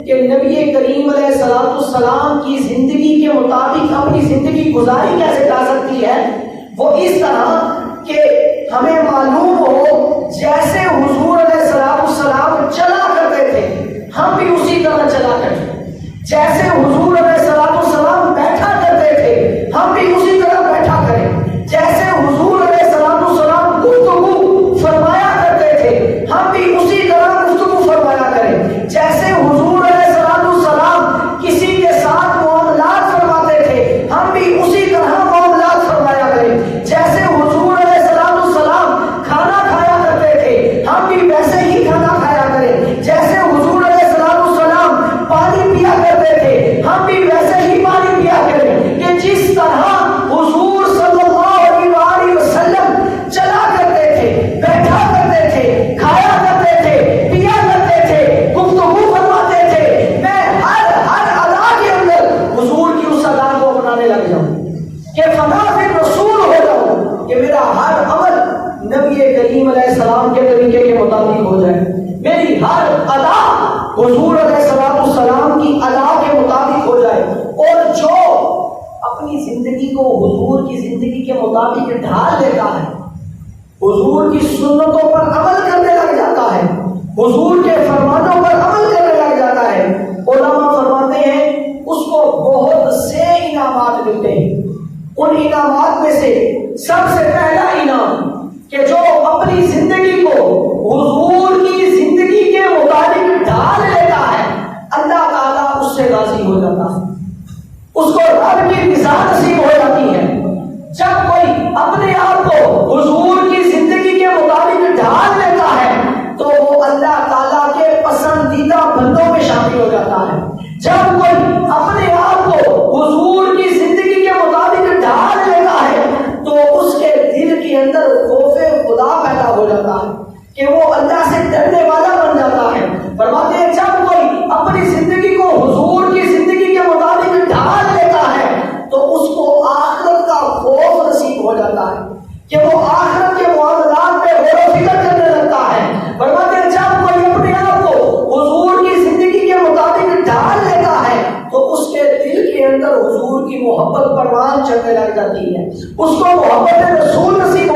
کہ نبی کریم علیہ السلام کی زندگی کے مطابق اپنی زندگی گزاری کیسے جا سکتی ہے؟ وہ اس طرح کہ ہمیں معلوم ہو جیسے حضور علیہ السلام چلا کرتے تھے ہم بھی اسی طرح چلا کرتے، جیسے حضور علیہ السلام بیٹھا کرتے تھے ہم بھی اسی طرح بیٹھا کریں، جیسے حضور علیہ السلام گفتگو فرمایا کرتے تھے ہم بھی اسی طرح گفتگو فرمایا کریں، جیسے حضور علیہ السلام کسی کے ساتھ معاملات فرماتے تھے ہم بھی اسی طرح معاملات فرمایا کریں، جیسے حضور علیہ السلام کھانا کھایا کرتے تھے ہم بھی ویسے ہی کھانا کھایا کریں، جیسے حضور علیہ السلام پانی پیا کرتے تھے ہم بھی ویسے ہی پانی پیا کریں، کہ جس طرح حضور صلی اللہ علیہ وسلم چلا کرتے تھے، بیٹھا کرتے تھے، کھایا کرتے تھے، پیا کرتے تھے، گفتگو فرماتے تھے، میں ہر ادا کے اندر حضور کی اس ادا کو اپنانے لگ جاؤں، کہ فنا پھر رسول ہو جاؤں، کہ میرا ہر عمل نبی کریم علیہ السلام کے طریقے کے مطابق ہو جائے، میری ہر ادا حضور علیہ السلام کی ادا کے مطابق ہو جائے، اور جو اپنی زندگی کو حضور کی زندگی کے مطابق ڈھال لیتا ہے، حضور کی سنتوں پر عمل کرنے لگ جاتا ہے، حضور کے فرمانوں پر عمل کرنے لگ جاتا ہے، علماء فرماتے ہیں اس کو بہت سے انعامات ملتے ہیں۔ ان انعامات میں سے سب سے پہلا انعام کہ جو اپنی زندگی کو حضور کی زندگی کے مطابق ڈھال لیتا ہے، اللہ تعالیٰ اس سے راضی ہو جاتا ہے، اس کو رب کی رضا نصیب ہو جاتی ہے۔ جب کوئی اپنے آپ کو حضور کی زندگی کے مطابق ڈھال لیتا ہے تو وہ اللہ تعالیٰ کے پسندیدہ بندوں میں شامل ہو جاتا ہے۔ جب کوئی اپنے آپ کو حضور کی زندگی کے مطابق ڈھال لیتا ہے تو اس کے دل کے اندر خوف خدا پیدا ہو جاتا ہے کہ وہ اللہ سے ڈرنے والا بن جاتا ہے۔ فرماتے ہیں جب کوئی اپنی زندگی کو حضور کی زندگی کے مطابق ڈھال لیتا ہے تو اس کو آخرت کا خوف نصیب ہو جاتا ہے کہ وہ آخرت کے معاملات میں غور و فکر کرنے لگتا ہے۔ فرماتے ہیں جب کوئی اپنے آپ کو حضور کی زندگی کے مطابق ڈھال لیتا ہے تو اس کے دل کے اندر حضور کی محبت پروان چڑھنے لگ جاتی ہے، اس کو محبت رسول نصیب